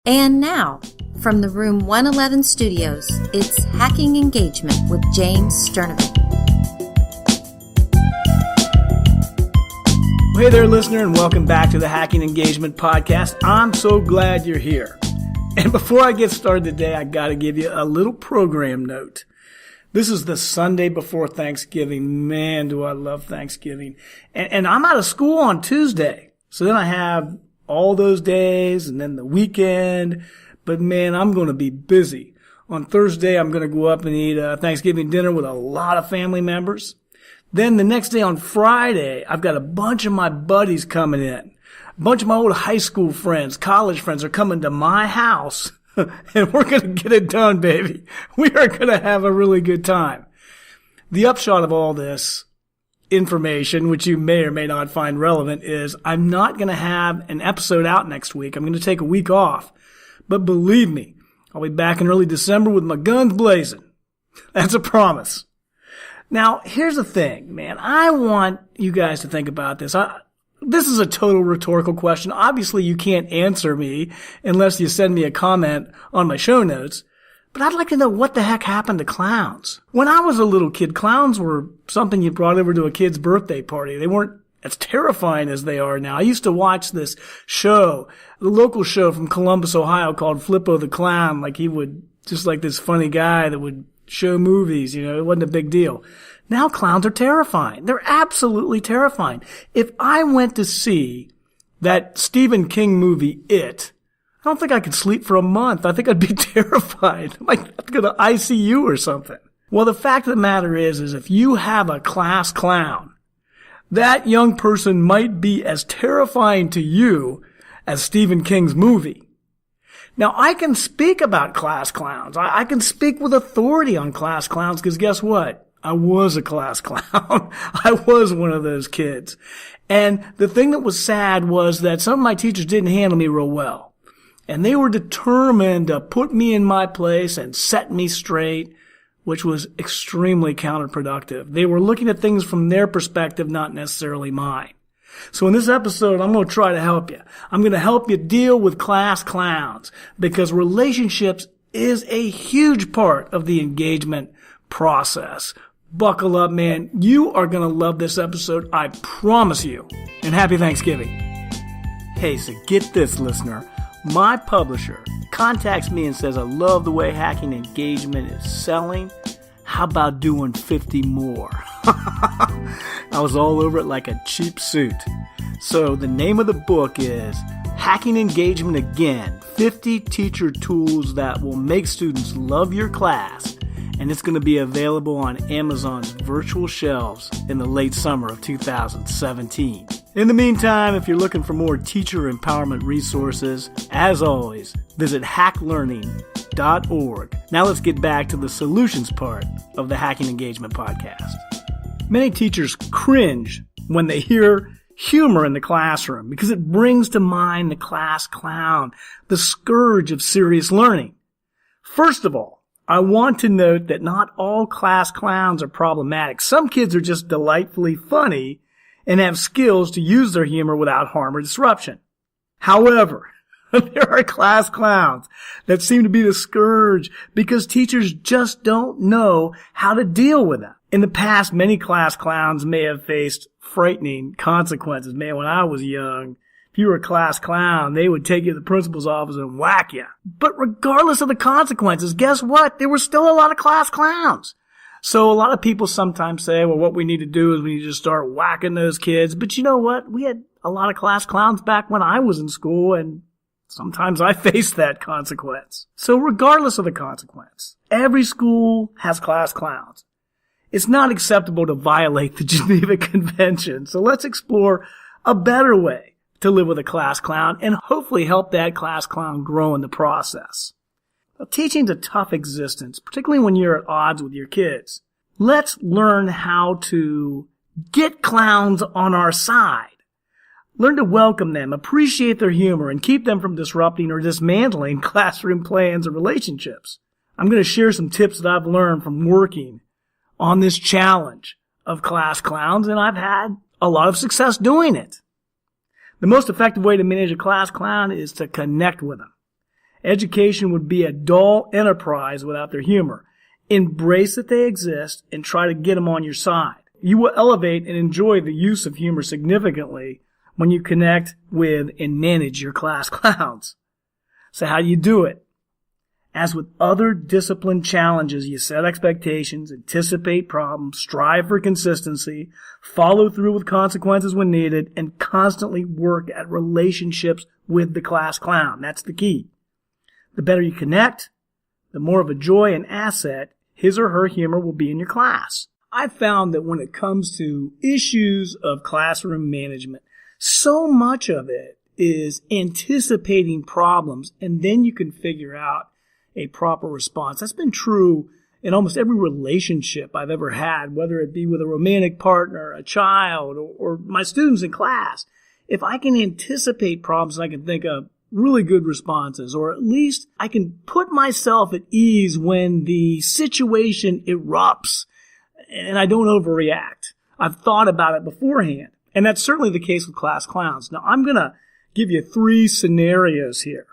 And now, from the Room 111 studios, it's Hacking Engagement with James Sternovic. Hey there, listener, and welcome back to the Hacking Engagement podcast. I'm so glad you're here. And before I get started today, I got to give you a little program note. This is the Sunday before Thanksgiving. Man, do I love Thanksgiving. And I'm out of school on Tuesday. So then I have all those days and then the weekend. But man, I'm going to be busy. On Thursday, I'm going to go up and eat Thanksgiving dinner with a lot of family members. Then the next day on Friday, I've got a bunch of my buddies coming in. A bunch of my old high school friends, college friends are coming to my house. And we're going to get it done, baby. We are going to have a really good time. The upshot of all this information, which you may or may not find relevant, is I'm not going to have an episode out next week. I'm going to take a week off. But believe me, I'll be back in early December with my guns blazing. That's a promise. Now, here's the thing, man. I want you guys to think about this. This is a total rhetorical question. Obviously, you can't answer me unless you send me a comment on my show notes. But I'd like to know what the heck happened to clowns. When I was a little kid, clowns were something you brought over to a kid's birthday party. They weren't as terrifying as they are now. I used to watch this show, the local show from Columbus, Ohio called Flippo the Clown. Like he would, just like this funny guy that would show movies, you know, it wasn't a big deal. Now clowns are terrifying. They're absolutely terrifying. If I went to see that Stephen King movie, It, I don't think I could sleep for a month. I think I'd be terrified. I might have to go to ICU or something. Well, the fact of the matter is if you have a class clown, that young person might be as terrifying to you as Stephen King's movie. Now, I can speak about class clowns. I can speak with authority on class clowns because guess what? I was a class clown. I was one of those kids. And the thing that was sad was that some of my teachers didn't handle me real well. And they were determined to put me in my place and set me straight, which was extremely counterproductive. They were looking at things from their perspective, not necessarily mine. So in this episode, I'm going to try to help you. I'm going to help you deal with class clowns because relationships is a huge part of the engagement process. Buckle up, man. You are going to love this episode. I promise you. And happy Thanksgiving. Hey, so get this, listener. My publisher contacts me and says, I love the way Hacking Engagement is selling. How about doing 50 more? I was all over it like a cheap suit. So the name of the book is Hacking Engagement Again, 50 Teacher Tools That Will Make Students Love Your Class. And it's going to be available on Amazon's virtual shelves in the late summer of 2017. In the meantime, if you're looking for more teacher empowerment resources, as always, visit hacklearning.org. Now let's get back to the solutions part of the Hacking Engagement podcast. Many teachers cringe when they hear humor in the classroom because it brings to mind the class clown, the scourge of serious learning. First of all, I want to note that not all class clowns are problematic. Some kids are just delightfully funny and have skills to use their humor without harm or disruption. However, there are class clowns that seem to be the scourge because teachers just don't know how to deal with them. In the past, many class clowns may have faced frightening consequences. Man, when I was young, if you were a class clown, they would take you to the principal's office and whack you. But regardless of the consequences, guess what? There were still a lot of class clowns. So a lot of people sometimes say, well, what we need to do is we need to start whacking those kids. But you know what? We had a lot of class clowns back when I was in school, and sometimes I faced that consequence. So regardless of the consequence, every school has class clowns. It's not acceptable to violate the Geneva Convention. So let's explore a better way to live with a class clown and hopefully help that class clown grow in the process. Now, teaching's a tough existence, particularly when you're at odds with your kids. Let's learn how to get clowns on our side. Learn to welcome them, appreciate their humor, and keep them from disrupting or dismantling classroom plans and relationships. I'm going to share some tips that I've learned from working on this challenge of class clowns, and I've had a lot of success doing it. The most effective way to manage a class clown is to connect with them. Education would be a dull enterprise without their humor. Embrace that they exist and try to get them on your side. You will elevate and enjoy the use of humor significantly when you connect with and manage your class clowns. So how do you do it? As with other discipline challenges, you set expectations, anticipate problems, strive for consistency, follow through with consequences when needed, and constantly work at relationships with the class clown. That's the key. The better you connect, the more of a joy and asset his or her humor will be in your class. I've found that when it comes to issues of classroom management, so much of it is anticipating problems, and then you can figure out a proper response. That's been true in almost every relationship I've ever had, whether it be with a romantic partner, a child, or my students in class. If I can anticipate problems, I can think of really good responses, or at least I can put myself at ease when the situation erupts and I don't overreact. I've thought about it beforehand, and that's certainly the case with class clowns. Now, I'm going to give you 3 scenarios here,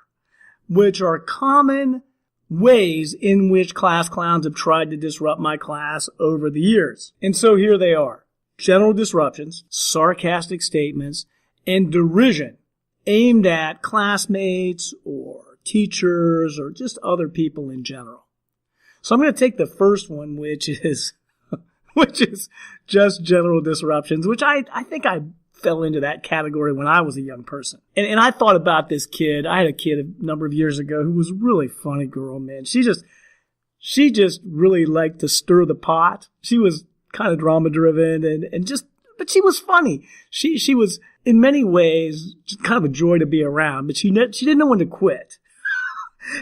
which are common ways in which class clowns have tried to disrupt my class over the years. And so here they are. General disruptions, sarcastic statements, and derision aimed at classmates or teachers or just other people in general. So I'm going to take the first one, which is just general disruptions, which I think I fell into that category when I was a young person. And I thought about this kid. I had a kid a number of years ago who was a really funny girl, man. She just really liked to stir the pot. She was kind of drama driven but she was funny. She was in many ways just kind of a joy to be around, but she didn't know when to quit.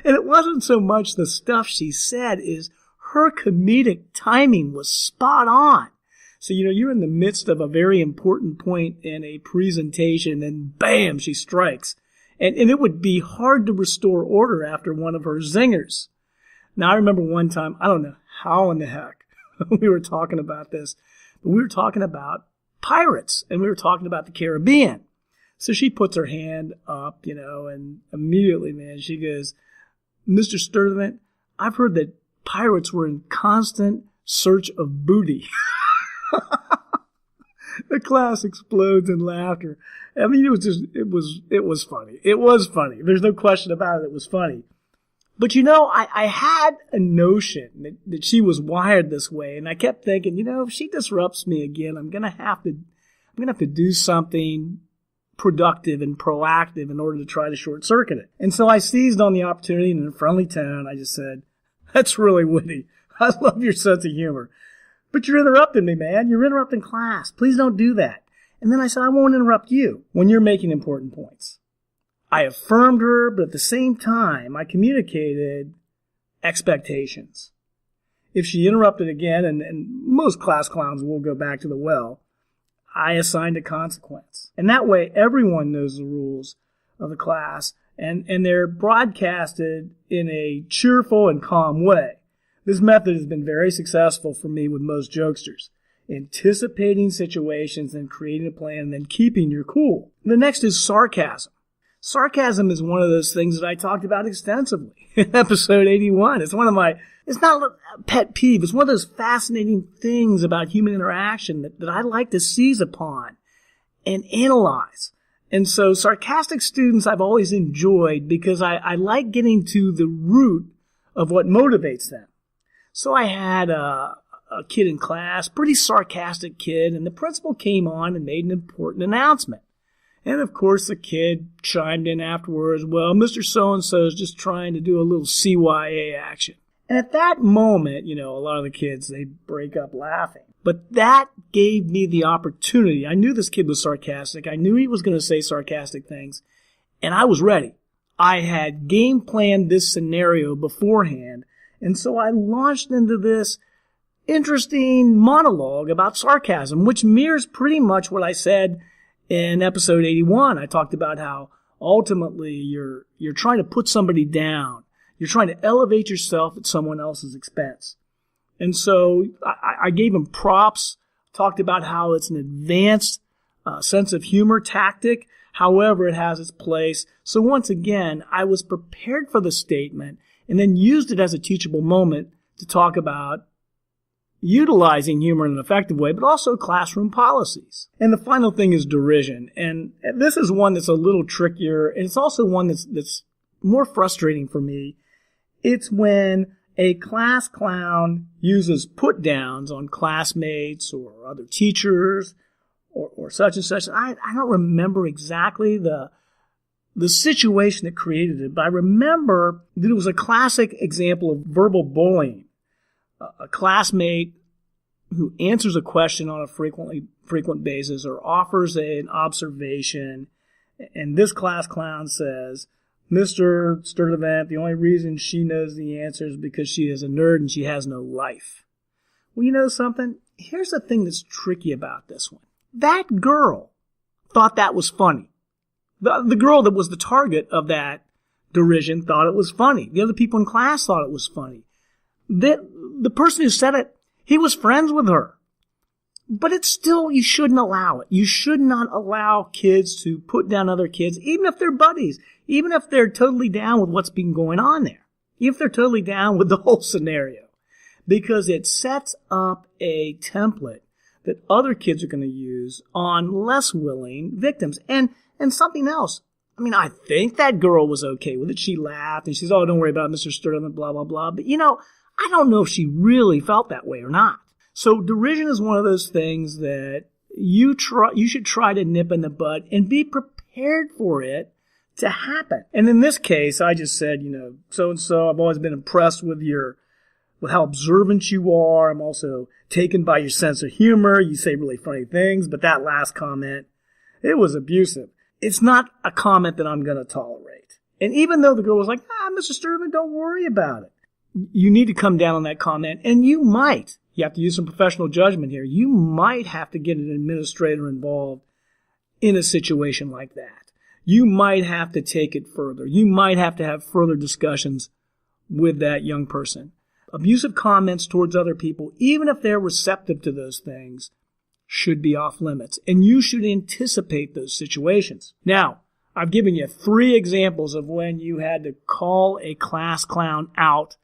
And it wasn't so much the stuff she said, is her comedic timing was spot on. So, you're in the midst of a very important point in a presentation, and bam, she strikes. And it would be hard to restore order after one of her zingers. Now, I remember one time, I don't know how in the heck we were talking about this, but we were talking about pirates, and we were talking about the Caribbean. So she puts her hand up, and immediately, man, she goes, "Mr. Sturdivant, I've heard that pirates were in constant search of booty." The class explodes in laughter. I mean, it was funny. It was funny. There's no question about it. It was funny. But I had a notion that she was wired this way, and I kept thinking, if she disrupts me again, I'm gonna have to do something productive and proactive in order to try to short circuit it. And so I seized on the opportunity, and in a friendly tone, I just said, "That's really witty. I love your sense of humor. But you're interrupting me, man. You're interrupting class. Please don't do that." And then I said, "I won't interrupt you when you're making important points." I affirmed her, but at the same time, I communicated expectations. If she interrupted again, and most class clowns will go back to the well, I assigned a consequence. And that way, everyone knows the rules of the class, and they're broadcasted in a cheerful and calm way. This method has been very successful for me with most jokesters. Anticipating situations and creating a plan and then keeping your cool. The next is sarcasm. Sarcasm is one of those things that I talked about extensively in episode 81. It's not a pet peeve. It's one of those fascinating things about human interaction that I like to seize upon and analyze. And so sarcastic students I've always enjoyed because I like getting to the root of what motivates them. So I had a kid in class, pretty sarcastic kid, and the principal came on and made an important announcement. And of course the kid chimed in afterwards, "Well, Mr. So-and-so is just trying to do a little CYA action." And at that moment, a lot of the kids, they break up laughing. But that gave me the opportunity. I knew this kid was sarcastic. I knew he was going to say sarcastic things, and I was ready. I had game planned this scenario beforehand. And so I launched into this interesting monologue about sarcasm, which mirrors pretty much what I said in episode 81. I talked about how ultimately you're trying to put somebody down. You're trying to elevate yourself at someone else's expense. And so I gave him props, talked about how it's an advanced sense of humor tactic, However, it has its place. So once again, I was prepared for the statement and then used it as a teachable moment to talk about utilizing humor in an effective way, but also classroom policies. And the final thing is derision. And this is one that's a little trickier. And it's also one that's more frustrating for me. It's when a class clown uses put downs on classmates or other teachers or such and such. I don't remember exactly the situation that created it, but I remember that it was a classic example of verbal bullying. A classmate who answers a question on a frequent basis or offers an observation, and this class clown says, Mr. Sturdivant, the only reason she knows the answer is because she is a nerd and she has no life. Well, you know something? Here's the thing that's tricky about this one. That girl thought that was funny. The girl that was the target of that derision thought it was funny. The other people in class thought it was funny. The person who said it, he was friends with her. But it's still, you shouldn't allow it. You should not allow kids to put down other kids, even if they're buddies, even if they're totally down with what's been going on there, even if they're totally down with the whole scenario, because it sets up a template that other kids are going to use on less willing victims. And something else. I mean, I think that girl was okay with it. She laughed and she says, oh, don't worry about it, Mr. Sturdivant, blah, blah, blah. But, I don't know if she really felt that way or not. So derision is one of those things that you should try to nip in the bud and be prepared for it to happen. And in this case, I just said, so-and-so, I've always been impressed with how observant you are. I'm also taken by your sense of humor. You say really funny things, but that last comment, it was abusive. It's not a comment that I'm going to tolerate. And even though the girl was like, Mr. Sturdivant, don't worry about it. You need to come down on that comment, and you have to use some professional judgment here. You might have to get an administrator involved in a situation like that. You might have to take it further. You might have to have further discussions with that young person. Abusive comments towards other people, even if they're receptive to those things, should be off limits. And you should anticipate those situations. Now, I've given you 3 examples of when you had to call a class clown out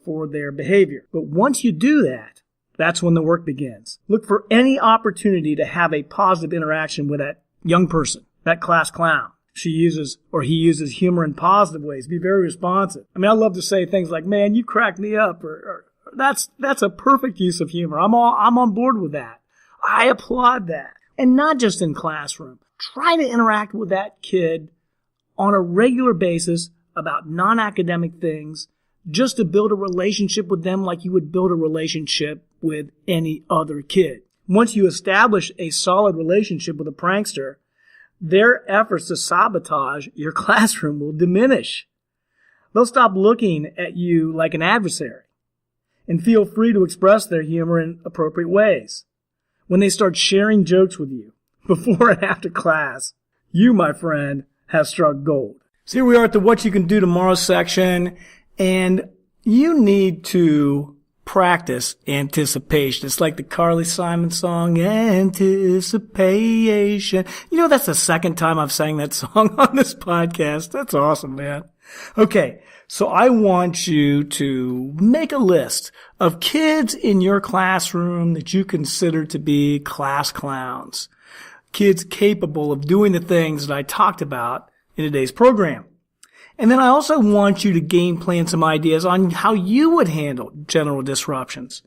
for their behavior. But once you do that, that's when the work begins. Look for any opportunity to have a positive interaction with that young person, that class clown. He uses humor in positive ways. Be very responsive. I mean, I love to say things like, man, you cracked me up, or that's a perfect use of humor. I'm on board with that. I applaud that. And not just in classroom. Try to interact with that kid on a regular basis about non-academic things, just to build a relationship with them like you would build a relationship with any other kid. Once you establish a solid relationship with a prankster, their efforts to sabotage your classroom will diminish. They'll stop looking at you like an adversary and feel free to express their humor in appropriate ways. When they start sharing jokes with you before and after class, you, my friend, have struck gold. So here we are at the What You Can Do Tomorrow section. And you need to practice anticipation. It's like the Carly Simon song, Anticipation. That's the second time I've sang that song on this podcast. That's awesome, man. Okay, so I want you to make a list of kids in your classroom that you consider to be class clowns. Kids capable of doing the things that I talked about in today's program. And then I also want you to game plan some ideas on how you would handle general disruptions,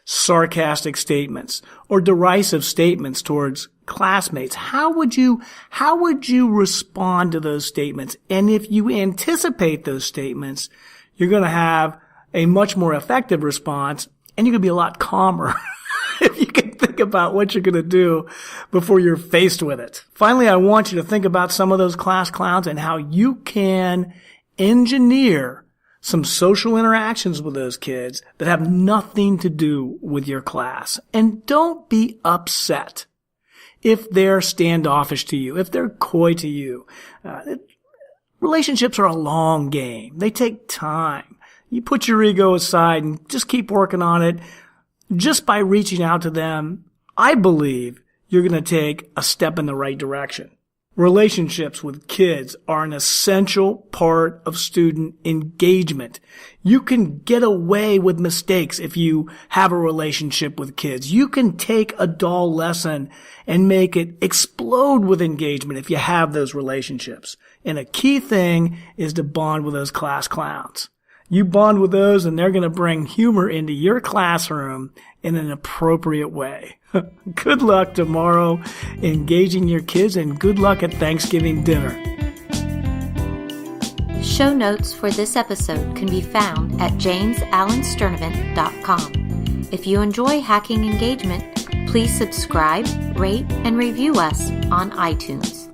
sarcastic statements, or derisive statements towards classmates. How would you respond to those statements? And if you anticipate those statements, you're going to have a much more effective response, and you're going to be a lot calmer if you can think about what you're going to do before you're faced with it. Finally, I want you to think about some of those class clowns and how you can engineer some social interactions with those kids that have nothing to do with your class. And don't be upset if they're standoffish to you, if they're coy to you. Relationships are a long game. They take time. You put your ego aside and just keep working on it. Just by reaching out to them, I believe you're going to take a step in the right direction. Relationships with kids are an essential part of student engagement. You can get away with mistakes if you have a relationship with kids. You can take a dull lesson and make it explode with engagement if you have those relationships. And a key thing is to bond with those class clowns. You bond with those and they're going to bring humor into your classroom in an appropriate way. Good luck tomorrow engaging your kids, and good luck at Thanksgiving dinner. Show notes for this episode can be found at jamesallensturdivant.com. If you enjoy Hacking Engagement, please subscribe, rate, and review us on iTunes.